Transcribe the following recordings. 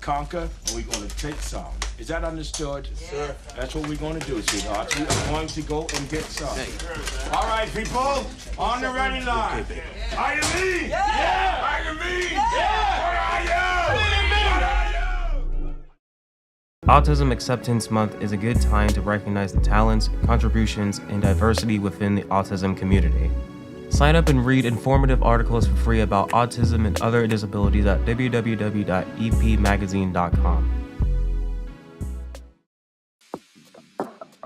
conquer and we're going to take some. Is that understood? Yes, sir. That's what we're going to do, sweetheart. We are going to go and get some. All right, people, on the ready line. Are you me? Yeah! Are you me? Yeah! What are you? Autism Acceptance Month is a good time to recognize the talents, contributions, and diversity within the autism community. Sign up and read informative articles for free about autism and other disabilities at www.epmagazine.com.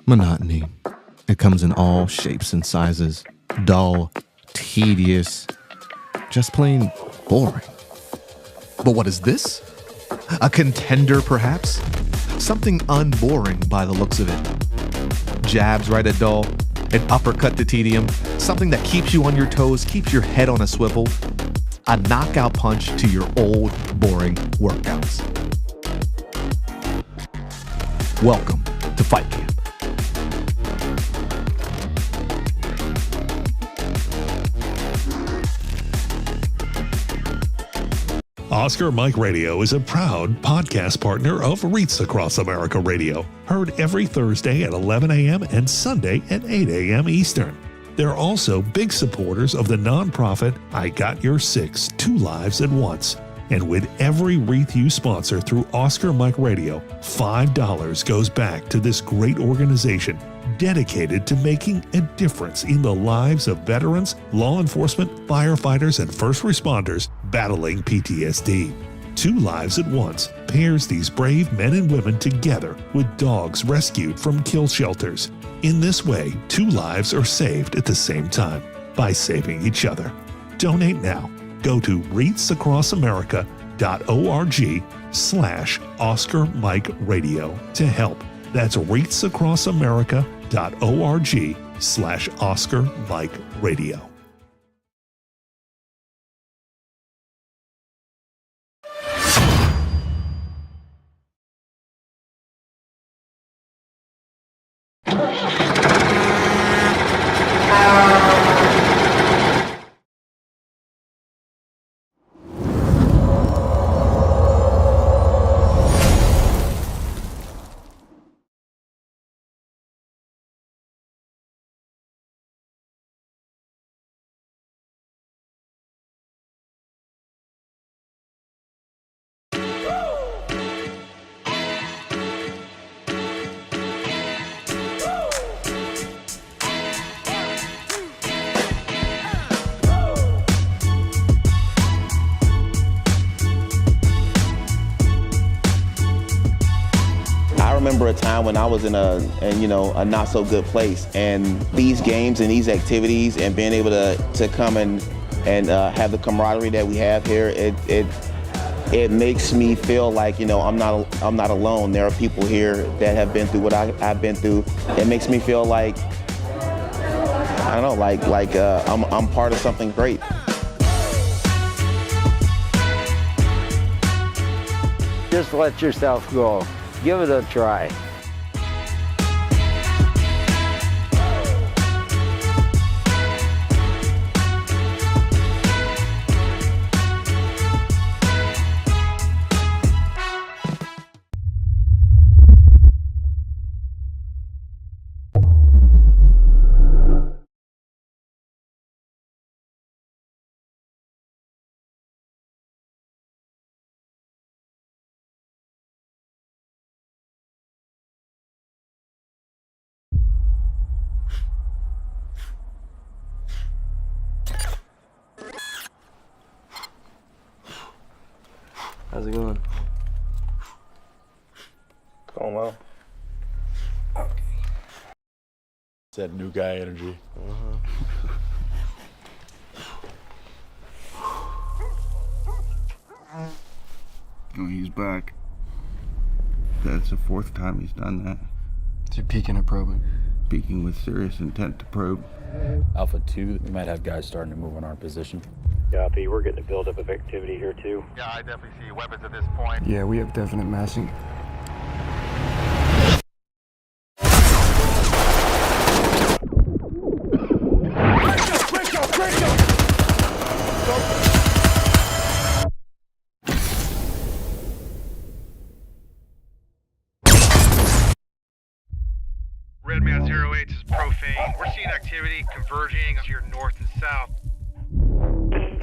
Monotony. It comes in all shapes and sizes. Dull, tedious, just plain boring. But what is this? A contender, perhaps? Something unboring by the looks of it. Jabs right at dull, an uppercut to tedium, something that keeps you on your toes, keeps your head on a swivel, a knockout punch to your old, boring workouts. Welcome to Fight Camp. Oscar Mike Radio is a proud podcast partner of Wreaths Across America Radio, heard every Thursday at 11 a.m. and Sunday at 8 a.m. Eastern. They're also big supporters of the nonprofit I Got Your Six, Two Lives at Once. And with every wreath you sponsor through Oscar Mike Radio, $5 goes back to this great organization dedicated to making a difference in the lives of veterans, law enforcement, firefighters, and first responders battling PTSD. Two Lives at Once pairs these brave men and women together with dogs rescued from kill shelters. In this way, two lives are saved at the same time by saving each other. Donate now. Go to wreathsacrossamerica.org/Oscar Mike Radio to help. That's wreathsacrossamerica.org/Oscar Mike Radio. I remember a time when I was in a not so good place, and these games and these activities and being able to come and have the camaraderie that we have here, it makes me feel like I'm not alone. There are people here that have been through what I've been through. It makes me feel like I don't know, I'm part of something great. Just let yourself go. Give it a try. How's it going? Going well. Okay. It's that new guy energy. Oh, he's back. That's the fourth time he's done that. Is he peeking or probing? Speaking with serious intent to probe. Alpha 2, we might have guys starting to move on our position. Copy, we're getting a buildup of activity here too. Yeah, I definitely see weapons at this point. Yeah, we have definite massing. We're seeing activity converging to your north and south.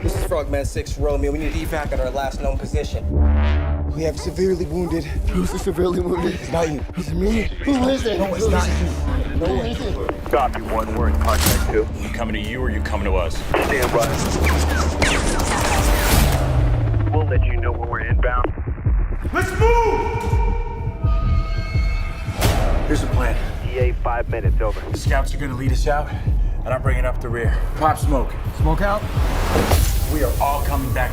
This is Frogman 6 Romeo. We need evac at our last known position. We have severely wounded. Who's severely wounded? It's not you. Is it me? Who is it? No, it's not you. No, it isn't. Copy 1, we're in contact 2. You coming to you or you coming to us? Stand by. We'll let you know when we're inbound. Let's move! Here's the plan. EA 5 minutes, over. The scouts are gonna lead us out, and I'm bringing up the rear. Pop smoke. Smoke out? We are all coming back.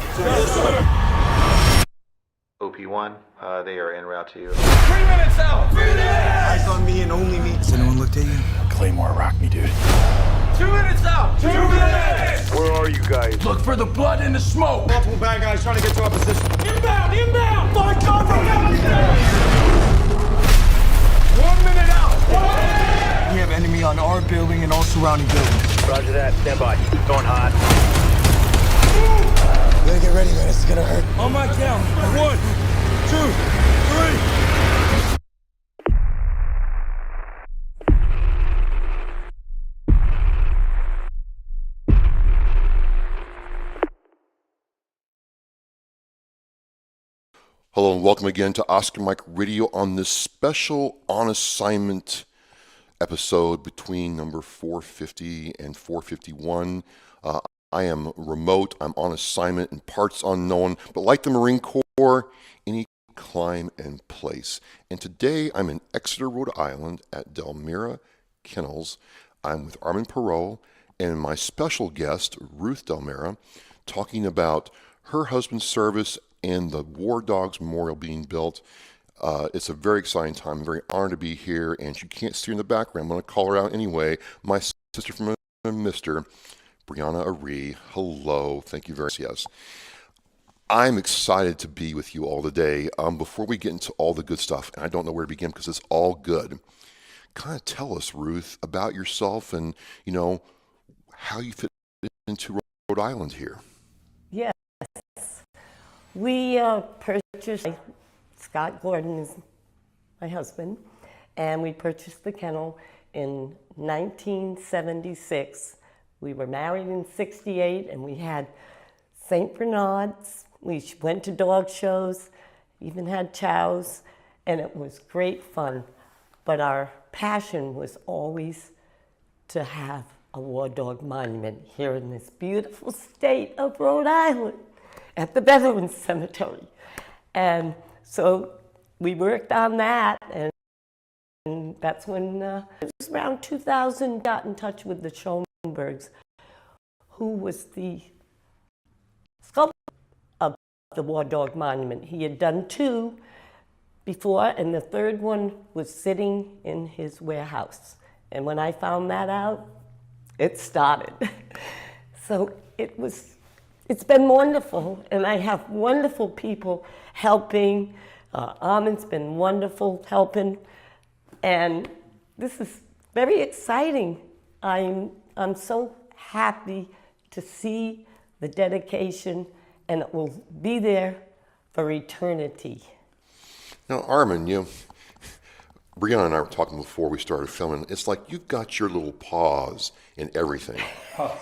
OP1, they are en route to you. 3 minutes out! 3 minutes! Eyes on me and only me. Has anyone looked at you? Claymore, rock me, dude. 2 minutes out! 2 minutes! Where are you guys? Look for the blood in the smoke! Multiple bad guys trying to get to our position. Inbound! Inbound! Find cover! 1 minute out! We have enemy on our building and all surrounding buildings. Roger that, stand by. Going hot. We gotta get ready, man. This is gonna hurt. On my count. 1, 2, 3. Hello and welcome again to Oscar Mike Radio on this special on assignment episode between number 450 and 451. I am remote, I'm on assignment in parts unknown, but like the Marine Corps, any climb and place. And today I'm in Exeter, Rhode Island at Delmyra Kennels. I'm with Armand Perreault and my special guest, Ruth Delmyra, talking about her husband's service and the War Dogs Memorial being built. It's a very exciting time. I'm very honored to be here, and she can't see her in the background. I'm going to call her out anyway. My sister from Mr. Brianna. Hello. Thank you very much. Yes. I'm excited to be with you all today. Before we get into all the good stuff, and I don't know where to begin because it's all good, kind of tell us, Ruth, about yourself and, you know, how you fit into Rhode Island here. Yes. We purchased, Scott Gordon is my husband, and we purchased the kennel in 1976. We were married in 68, and we had St. Bernards. We went to dog shows, even had chows, and it was great fun. But our passion was always to have a war dog monument here in this beautiful state of Rhode Island at the Veterans Cemetery. And so we worked on that, and that's when it was around 2000, got in touch with the Schoenbergs, who was the sculptor of the War Dog Monument. He had done 2 before, and the 3rd one was sitting in his warehouse. And when I found that out, it started. So it's been wonderful, and I have wonderful people helping. Armand's been wonderful helping, and this is very exciting. I'm so happy to see the dedication, and it will be there for eternity. Now, Armand, Brianna and I were talking before we started filming. It's like you've got your little paws in everything.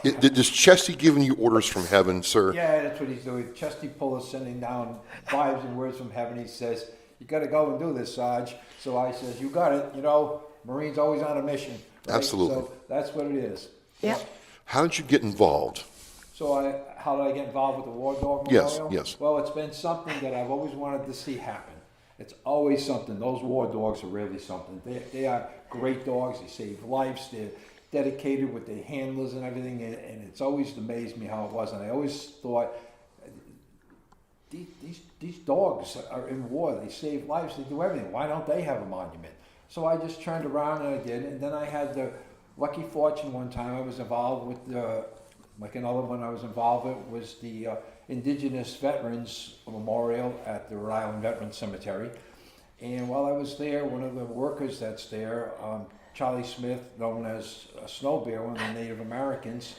Is Chesty giving you orders from heaven, sir? Yeah, that's what he's doing. Chesty Pull is sending down vibes and words from heaven. He says, you got to go and do this, Sarge. So I says, you got it. You know, Marine's always on a mission. Right? Absolutely. So that's what it is. Yeah. How did you get involved? So how did I get involved with the War Dog Memorial? Yes. Well, it's been something that I've always wanted to see happen. It's always something. Those war dogs are really something. They are great dogs. They save lives. They're dedicated with their handlers and everything. And it's always amazed me how it was. And I always thought, these dogs are in war. They save lives. They do everything. Why don't they have a monument? So I just turned around and I did. And then I had the lucky fortune one time. I was involved with like another one I was involved with was the Indigenous Veterans Memorial at the Rhode Island Veterans Cemetery. And while I was there, one of the workers that's there, Charlie Smith, known as Snow Bear, one of the Native Americans,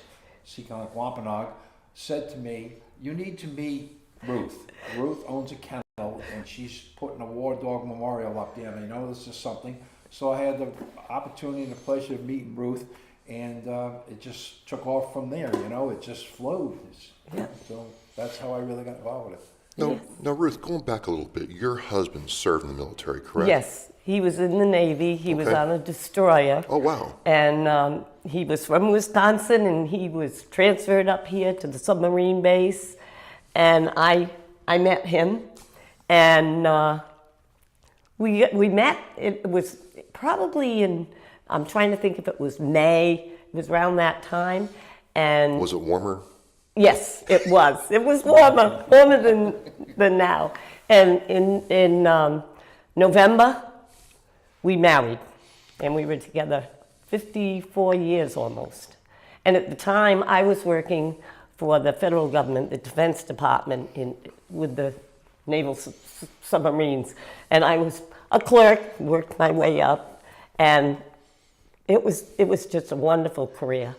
Seekonk Wampanoag, said to me, you need to meet Ruth. Ruth owns a kennel and she's putting a War Dog Memorial up there, and I know this is something. So I had the opportunity and the pleasure of meeting Ruth, And it just took off from there, you know, it just flowed. Yeah. So that's how I really got involved with it. Now, Ruth, going back a little bit, your husband served in the military, correct? Yes, he was in the Navy. He was on a destroyer. Oh, wow. And he was from Wisconsin, and he was transferred up here to the submarine base. And I met him, and we met. It was probably in, I'm trying to think if it was May. It was around that time. And was it warmer? Yes, it was. It was warmer than now. And in November, we married, and we were together 54 years almost. And at the time, I was working for the federal government, the Defense Department, with the naval submarines. And I was a clerk, worked my way up, and it was just a wonderful career.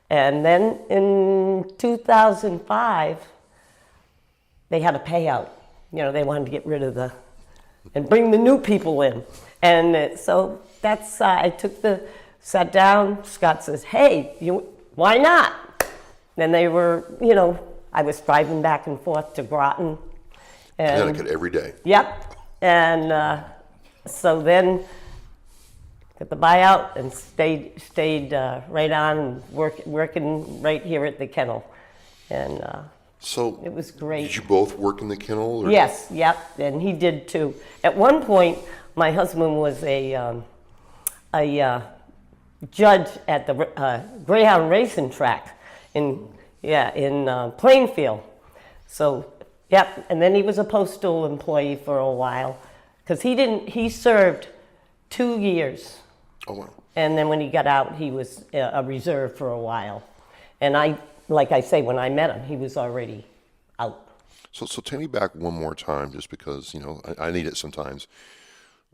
And then in 2005, they had a payout. You know, they wanted to get rid of and bring the new people in. And so that's, I sat down, Scott says, hey, why not? And they were, you know, I was driving back and forth to Groton. Connecticut every day. Yep. And so then got the buyout and stayed right on working right here at the kennel, and so it was great. Did you both work in the kennel? Or? Yes, yep, and he did too. At one point, my husband was a judge at the Greyhound racing track in Plainfield. So yep, and then he was a postal employee for a while, because he served 2 years. Oh, wow. And then when he got out, he was a reserve for a while. And like I say, when I met him, he was already out. So take me back one more time, just because, you know, I need it sometimes.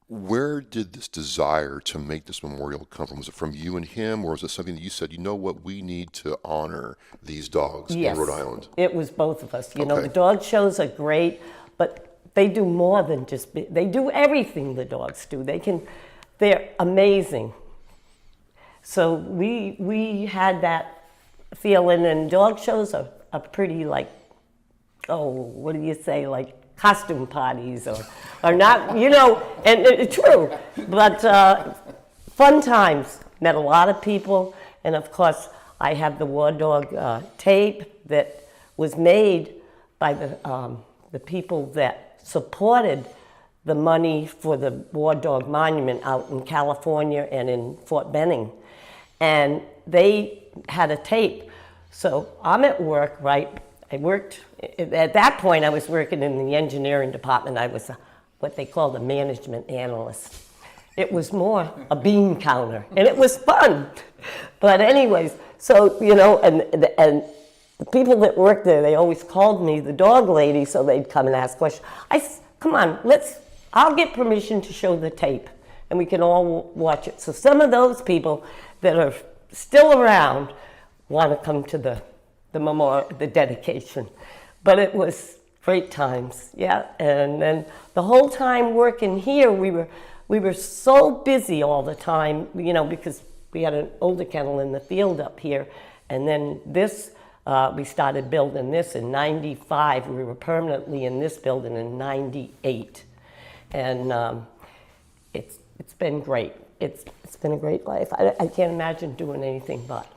Where did this desire to make this memorial come from? Was it from you and him, or was it something that you said, you know what, we need to honor these dogs in Rhode Island? It was both of us. You know, the dog shows are great, but they do more than they do everything the dogs do. They're amazing. So we had that feeling, and dog shows are pretty like, what do you say, like costume parties or not, you know, and it's true, but fun times. Met a lot of people, and of course I have the War Dog tape that was made by the people that supported the money for the War Dog Monument out in California and in Fort Benning. And they had a tape. So I'm at work, right? At that point I was working in the engineering department. I was what they called a management analyst. It was more a bean counter, and it was fun. But anyways, so, you know, and the people that worked there, they always called me the dog lady, so they'd come and ask questions. Come on, I'll get permission to show the tape, and we can all watch it. So some of those people that are still around want to come to the memorial, the dedication. But it was great times, yeah. And then the whole time working here, we were so busy all the time, you know, because we had an older kennel in the field up here, and then we started building this in '95. We were permanently in this building in '98. And it's been great. It's been a great life. I can't imagine doing anything but.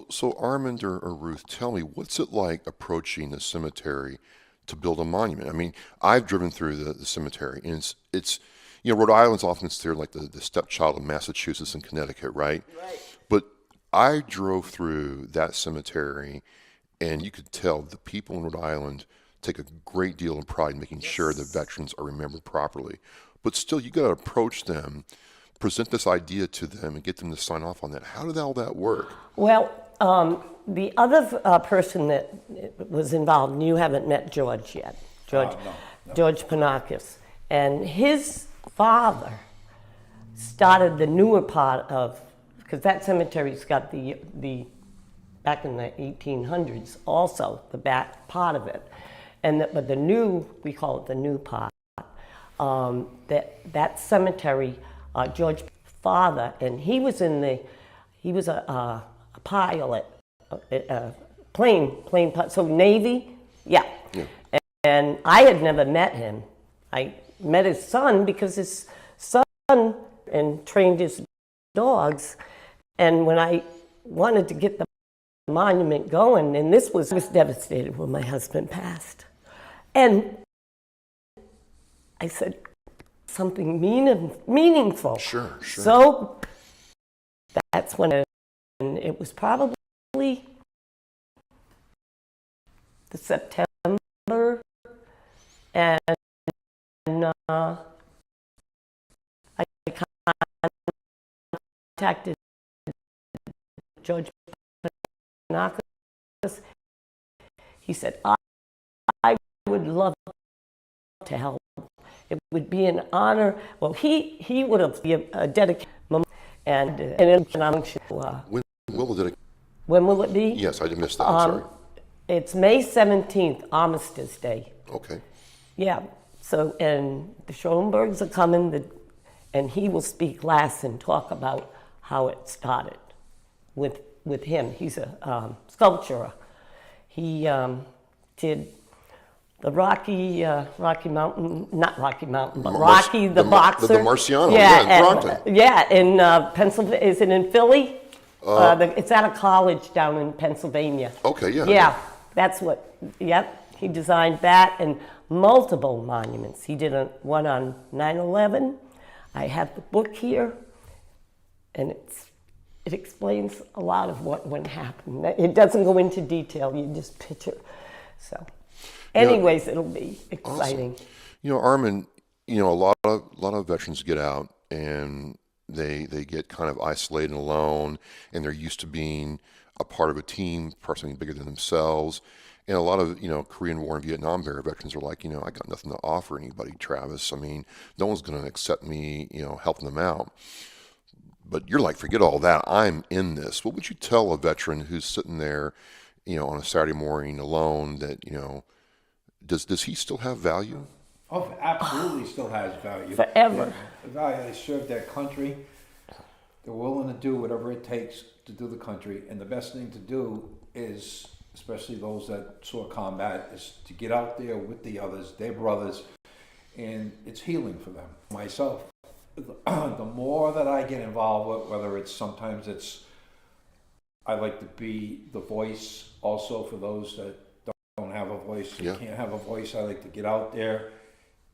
So Armand or Ruth, tell me, what's it like approaching the cemetery to build a monument? I mean, I've driven through the cemetery, and it's you know, Rhode Island's often considered like the stepchild of Massachusetts and Connecticut, right? Right. But I drove through that cemetery, and you could tell the people in Rhode Island take a great deal of pride in making sure the veterans are remembered properly. But still, you got to approach them, present this idea to them, and get them to sign off on that. How did all that work? Well, the other person that was involved, and you haven't met George yet, George Panakis, and his father started the newer part of, because that cemetery's got the back in the 1800s also, the back part of it. But the new, we call it the new part, that cemetery, George's father, and he was in he was a pilot, plane pilot, so Navy, yeah. And I had never met him. I met his son because his son and trained his dogs. And when I wanted to get the monument going, and I was devastated when my husband passed. And I said something meaningful. Sure. So that's when it was probably the September, and I contacted Judge Perrault. He said, I would love to help. It would be an honor. Well, he would have dedicated, and when will it be? Yes, I missed that. I'm sorry. It's May 17th, Armistice Day. Okay. Yeah. So, and the Schoenbergs are coming, and he will speak last and talk about how it started with him. He's a sculptor. He did the Rocky Mountain, not Rocky Mountain, but Rocky the boxer. The Marciano, in Toronto. Yeah, in Pennsylvania. Is it in Philly? It's at a college down in Pennsylvania. Okay, yeah. Yeah, that's what, yep. He designed that and multiple monuments. He did one on 9/11. I have the book here, and it explains a lot of what went happen. It doesn't go into detail, you just picture. So, anyways, it'll be exciting. Awesome. Armand, a lot of veterans get out and they get kind of isolated and alone, and they're used to being a part of a team, part of something bigger than themselves. And a lot of, Korean War and Vietnam era veterans are like, I got nothing to offer anybody, Travis. I mean, no one's going to accept me, helping them out. But you're like, forget all that. I'm in this. What would you tell a veteran who's sitting there, on a Saturday morning alone that, does he still have value? Oh, absolutely still has value. Forever. They served their country. They're willing to do whatever it takes to do the country. And the best thing to do is, especially those that saw combat, is to get out there with the others, their brothers, and it's healing for them. Myself, the more that I get involved with, whether I like to be the voice also for those that don't have a voice, can't have a voice. I like to get out there,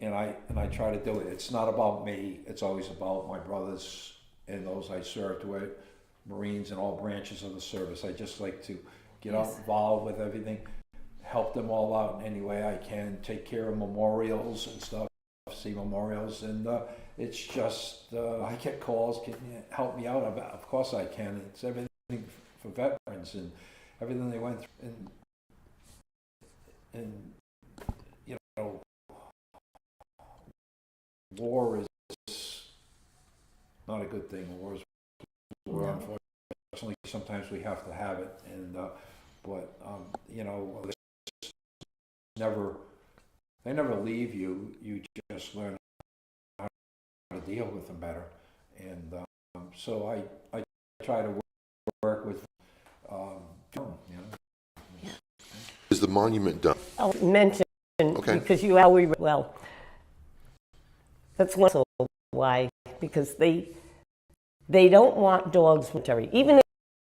and I try to do it. It's not about me. It's always about my brothers and those I served with, Marines and all branches of the service. I just like to get involved with everything, help them all out in any way I can, take care of memorials and stuff, see memorials, and it's just, I get calls, can you help me out? Of course I can. It's everything for veterans and everything they went through. And war is not a good thing. War, unfortunately, sometimes we have to have it. And they never leave you. You just learn how to deal with them better. And so I try to work with Is the monument done? I'll mention, because that's one reason why, because they don't want dogs military. Even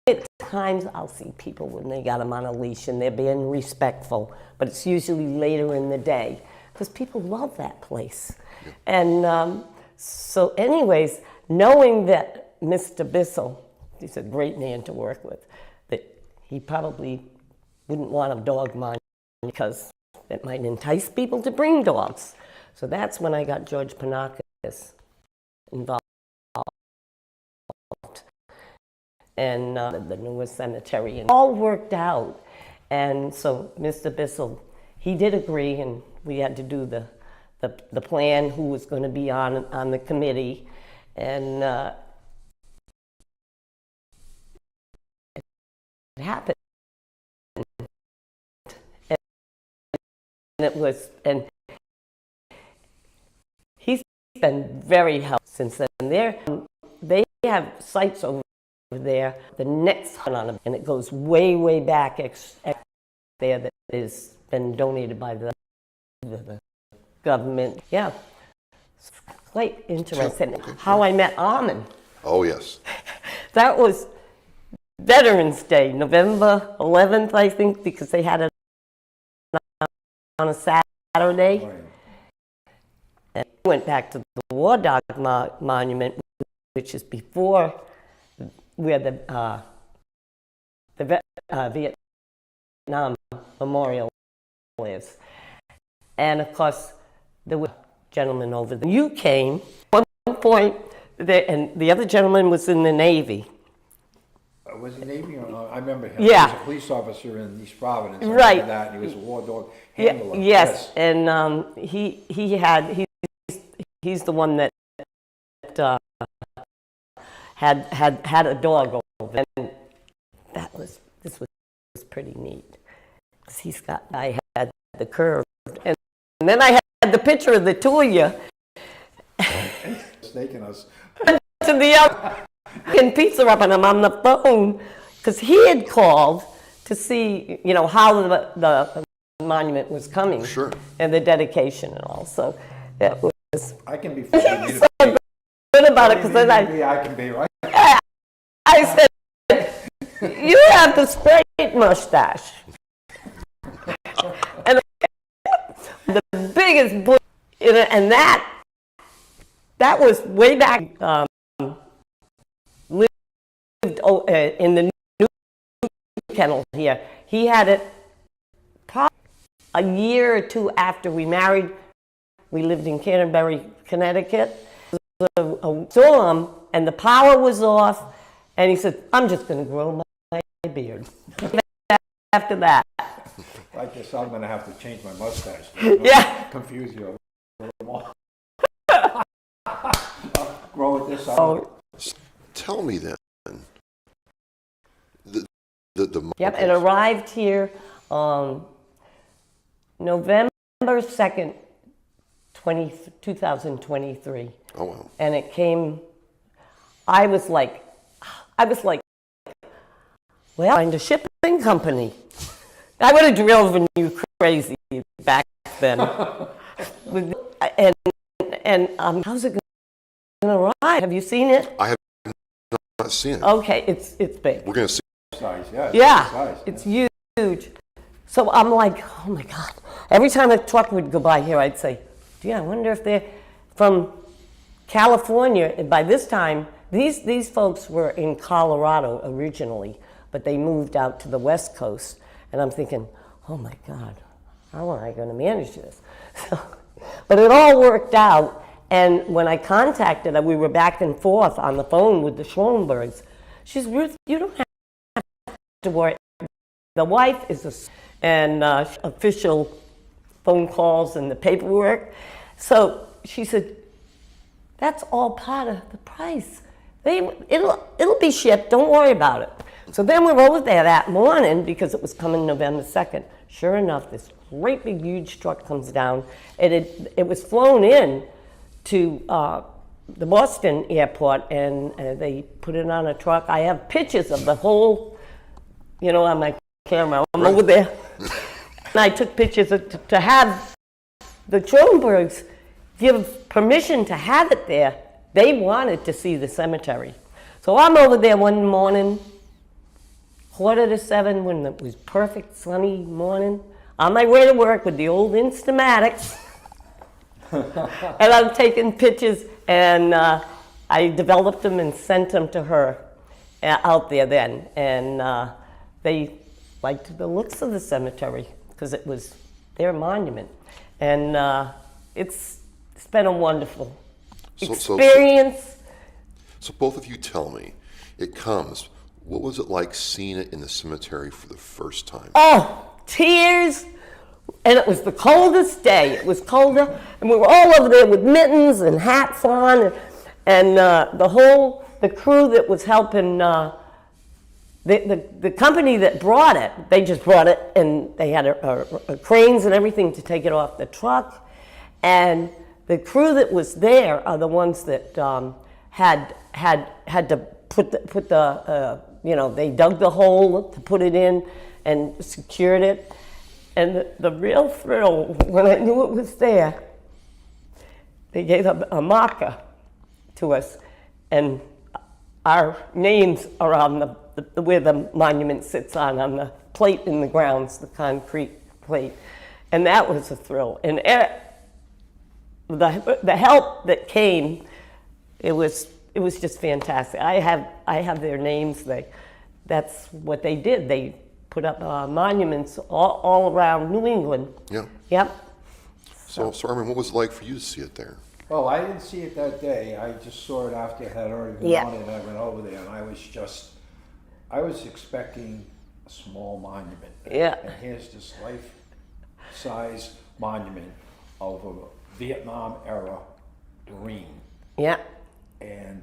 at times I'll see people when they got them on a leash and they're being respectful, but it's usually later in the day because people love that place. Yeah. And so anyways, knowing that Mr. Bissell, he's a great man to work with, that he probably wouldn't want a dog monument because it might entice people to bring dogs. So that's when I got George Panakis involved. And the newest cemetery, and all worked out. And so Mr. Bissell, he did agree, and we had to do the plan, who was going to be on the committee, and it happened. And he's been very helpful since then. They have sites over there. The next one on them, and it goes way, way back there that has been donated by the government. Yeah, it's quite interesting. Okay. How I met Armand. Oh, yes. That was Veterans Day, November 11th, I think, because they had it on a Saturday. And we went back to the War Dog Monument, which is before where the Vietnam Memorial is. And of course, there were gentlemen over there. You came, at one point, and the other gentleman was in the Navy. Was he Navy or not? I remember him. Yeah. He was a police officer in East Providence. Right. And that, and he was a war dog handler. Yes, and he's the one that had a dog over, and this was pretty neat, because I had the curve, and then I had the picture of the two of you. Snaking us. To the other, and pizza up, and I'm on the phone, because he had called to see, how the monument was coming. Sure. And the dedication and all, so that was. I can be so good about it, because then I can be, right? I said, you have the straight mustache. And the biggest bush, and that was way back, lived in the new kennel here. He had it probably a year or two after we married. We lived in Canterbury, Connecticut. There was a storm, and the power was off, and he said, I'm just going to grow my beard. After that. I guess I'm going to have to change my mustache. Yeah. Confuse you a little more. Grow it this out. Tell me then. Yep, it arrived here November 2nd, 2023. Oh, wow. And it came, I was like, well, find a shipping company. I would have driven you crazy back then. and how's it going to arrive? Have you seen it? I have not seen it. Okay, it's big. We're going to see. Size, yeah. Yeah, Size, it's huge. So I'm like, oh my God. Every time a truck would go by here, I'd say, gee, I wonder if they're from California. And by this time, these folks were in Colorado originally, but they moved out to the West Coast. And I'm thinking, oh my God, how am I going to manage this? But it all worked out. And when I contacted her, we were back and forth on the phone with the Schoenbergs. She says, Ruth, you don't have to worry. The wife is official phone calls and the paperwork. So she said, that's all part of the price. It'll be shipped, don't worry about it. So then we were over there that morning because it was coming November 2nd. Sure enough, this great big huge truck comes down. It was flown in to the Boston airport, and they put it on a truck. I have pictures of the whole, on my camera. I'm over there. And I took pictures to have the Schoenbergs give permission to have it there. They wanted to see the cemetery. So I'm over there one morning, 6:45, when it was perfect sunny morning, on my way to work with the old Instamatics. And I'm taking pictures, and I developed them and sent them to her out there then. And they liked the looks of the cemetery because it was their monument. And it's been a wonderful experience. So both of you tell me, what was it like seeing it in the cemetery for the first time? Oh, tears. And it was the coldest day. It was colder, and we were all over there with mittens and hats on, and the crew that was helping, the company that brought it, they just brought it, and they had cranes and everything to take it off the truck. And the crew that was there are the ones that had to they dug the hole to put it in and secured it. And the real thrill, when I knew it was there, they gave a marker to us, and our names are on where the monument sits on the plate in the grounds, the concrete plate. And that was a thrill. And the help that came, it was just fantastic. I have their names. That's what they did. They put up monuments all around New England. Yeah. Yep. So Armand, what was it like for you to see it there? Well, I didn't see it that day. I just saw it after it had already been on it, and I went over there, and I was expecting a small monument. Yeah. And here's this life-size monument of a Vietnam-era Marine. Yeah. And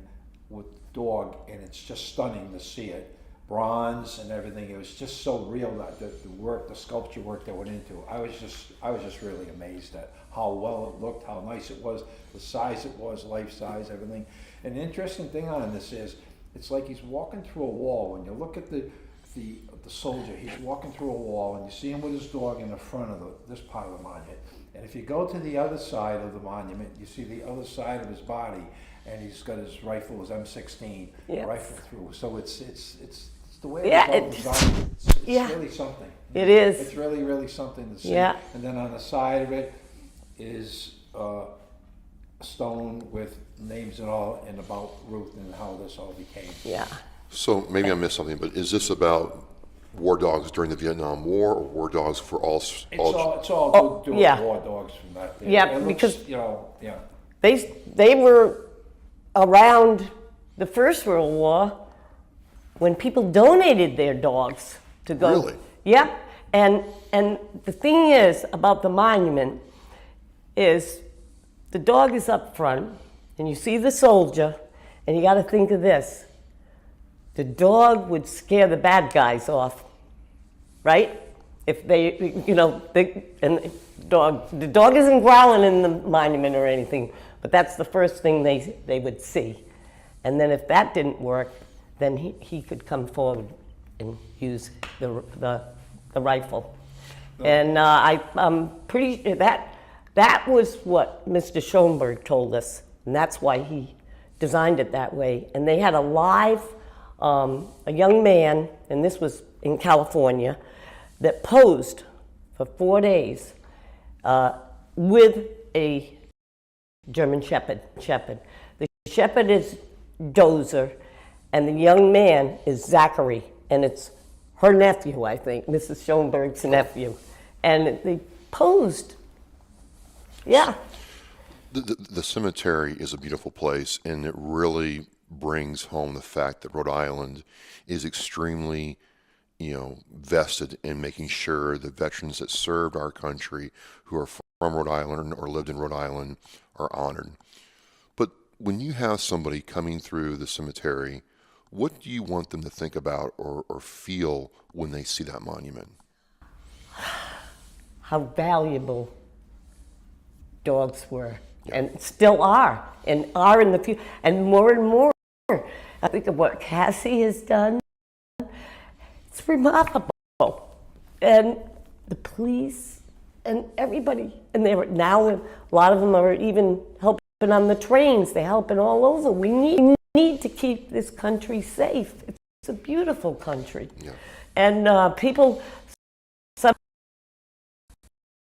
with dog, and it's just stunning to see it. Bronze and everything. It was just so real, that the work, the sculpture work that went into it. I was just really amazed at how well it looked, how nice it was, the size it was, life size, everything. And the interesting thing on this is, it's like he's walking through a wall. When you look at the soldier, he's walking through a wall, and you see him with his dog in the front of this part of the monument. And if you go to the other side of the monument, you see the other side of his body, and he's got his rifle, his M16 rifle through. So it's the way it's designed. It's really something. It is. It's really, really something to see. Yeah. And then on the side of it is a stone with names and all, and about Ruth and how this all became. Yeah. So maybe I missed something, but is this about war dogs during the Vietnam War, or war dogs for all? It's all doing war dogs from that day. Yeah, It looks, because they were around the First World War when people donated their dogs to go. Really? Yep. And the thing is about the monument is the dog is up front, and you see the soldier, and you got to think of this. The dog would scare the bad guys off, right? If they, the dog isn't growling in the monument or anything, but that's the first thing they would see. And then if that didn't work, then he could come forward and use the rifle. Oh. And I'm pretty that was what Mr. Schoenberg told us, and that's why he designed it that way. And they had a young man, and this was in California, that posed for 4 days with a German Shepherd. The Shepherd is Dozer, and the young man is Zachary, and it's her nephew, I think, Mrs. Schoenberg's nephew. And they posed. Yeah. The cemetery is a beautiful place, and it really brings home the fact that Rhode Island is extremely, vested in making sure the veterans that served our country who are from Rhode Island or lived in Rhode Island are honored. But when you have somebody coming through the cemetery, what do you want them to think about or feel when they see that monument? How valuable dogs were, and still are, and are in the future, and more. I think of what Cassie has done. It's remarkable. And the police and everybody, and now a lot of them are even helping on the trains. They're helping all over. We need to keep this country safe. It's a beautiful country. Yeah. And people,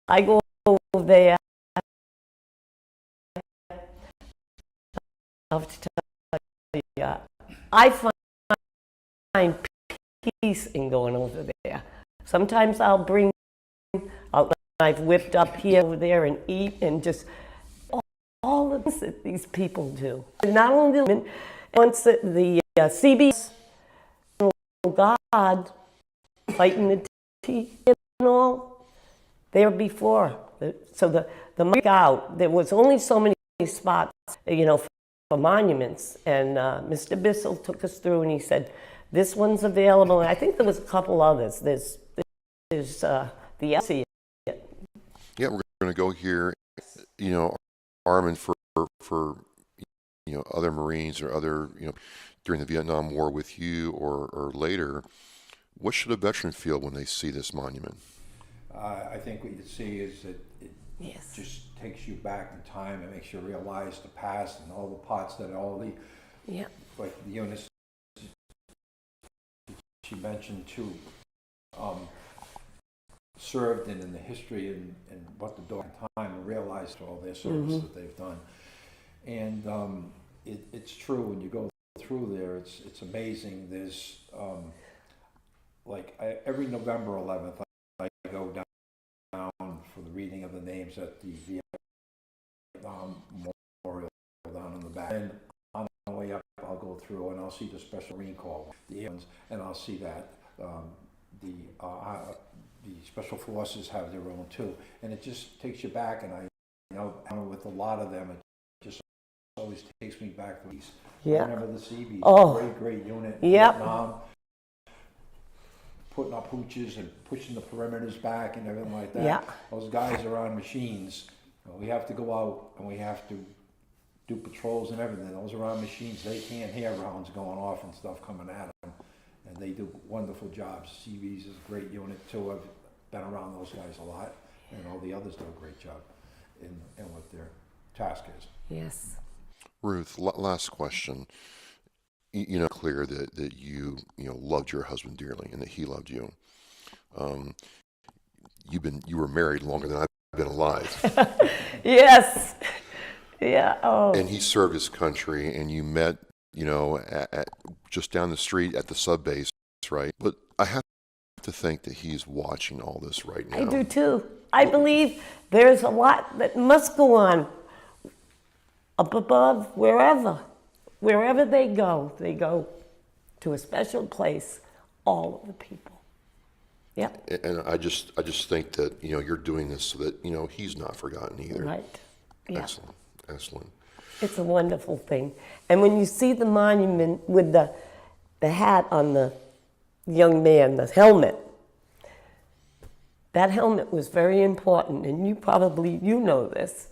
I go over there, I find peace in going over there. Sometimes I've whipped up here, over there, and eat, and just all the things that these people do. And not only them, once the CBS, God, fighting the T and all, there before. So the mark out, there was only so many spots, for monuments, and Mr. Bissell took us through, and he said, this one's available, and I think there was a couple others. There's the LC. Yeah, we're going to go here, Armand, for other Marines or other, during the Vietnam War with you or later, what should a veteran feel when they see this monument? I think what you see is that it just takes you back in time and makes you realize the past and all the parts that all the, like the units she mentioned too, served in the history and what the dog time and realized all their service that they've done. And it's true when you go through there, it's amazing. There's every November 11th, I go down for the reading of the names at the Vietnam Memorial down in the back. And on the way up, I'll go through and I'll see the Special Marine Corps, and I'll see that the Special Forces have their own too. And it just takes you back, and I with a lot of them, it just always takes me back to these. I remember the Seabees, great unit in Vietnam, putting up hooches and pushing the perimeters back and everything like that. Those guys are on machines. We have to go out and we have to do patrols and everything. Those are on machines. They can't hear rounds going off and stuff coming at them. And they do wonderful jobs. Seabees is a great unit too. I've been around those guys a lot. And all the others do a great job in what their task is. Yes. Ruth, last question. Clear that you loved your husband dearly and that he loved you. You were married longer than I've been alive. Yes. Yeah. Oh. And he served his country, and you met, at just down the street at the sub base, right? But I have to think that he's watching all this right now. I do too. I believe there's a lot that must go on up above, wherever they go to a special place, all of the people. Yeah. And I just think that, you're doing this so that, he's not forgotten either. Right. Yeah. Excellent. It's a wonderful thing. And when you see the monument with the hat on the young man, the helmet, that helmet was very important, and you know this.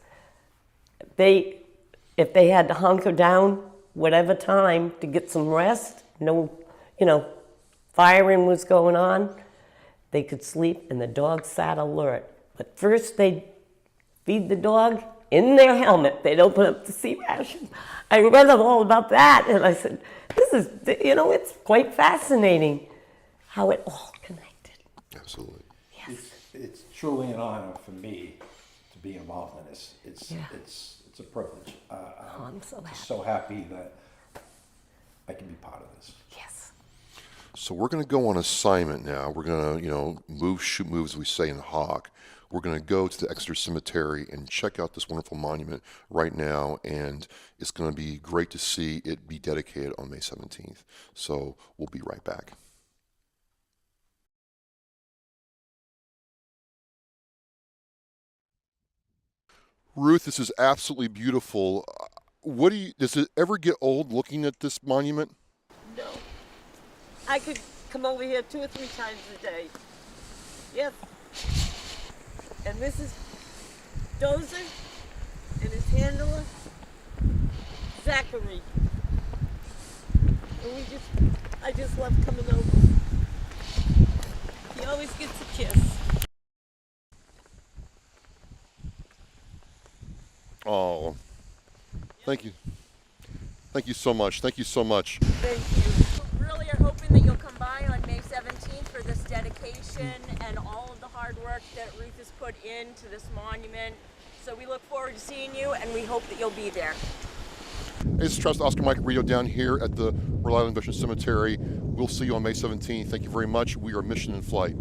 If they had to hunker down whatever time to get some rest, firing was going on, they could sleep and the dog sat alert. But first they'd feed the dog in their helmet. They'd open up the sea ration. I read all about that, and I said, this is, it's quite fascinating how it all connected. Absolutely. Yes. It's truly an honor for me to be involved in this. It's a privilege. I'm so happy. So happy that I can be part of this. Yes. So we're going to go on assignment now. We're going to, shoot moves, as we say in Hawk. We're going to go to the Exeter Cemetery and check out this wonderful monument right now, and it's going to be great to see it be dedicated on May 17th. So we'll be right back. Ruth, this is absolutely beautiful. Does it ever get old looking at this monument? No. I could come over here 2 or 3 times a day. Yes. And this is Dozer and his handler, Zachary. And I just love coming over. He always gets a kiss. Oh, thank you. Thank you so much. Thank you so much. Thank you. Really are hoping that you'll come by on May 17th for this dedication and all of the hard work that Ruth has put into this monument. So we look forward to seeing you, and we hope that you'll be there. Hey, this is Oscar Mike Perreault down here at the Rhode Island Veterans Cemetery. We'll see you on May 17th. Thank you very much. We are mission in flight.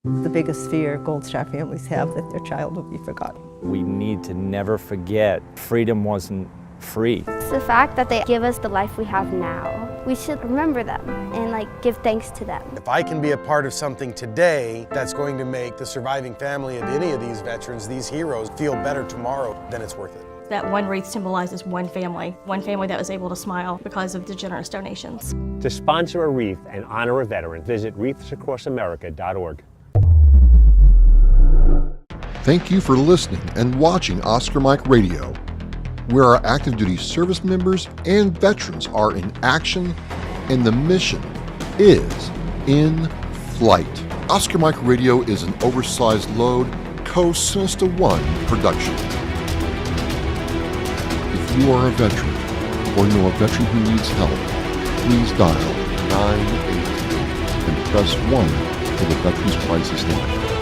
The biggest fear Gold Star families have that their child will be forgotten. We need to never forget freedom wasn't free. It's the fact that they give us the life we have now. We should remember them and give thanks to them. If I can be a part of something today that's going to make the surviving family of any of these veterans, these heroes, feel better tomorrow, then it's worth it. That one wreath symbolizes one family that was able to smile because of the generous donations. To sponsor a wreath and honor a veteran, visit wreathsacrossamerica.org. Thank you for listening and watching Oscar Mike Radio. where our active duty service members and veterans are in action and the mission is in flight. Oscar Mike Radio is an oversized load Co-Sinister One production. If you are a veteran or know a veteran who needs help, please dial 988 and press 1 for the Veterans Crisis Line.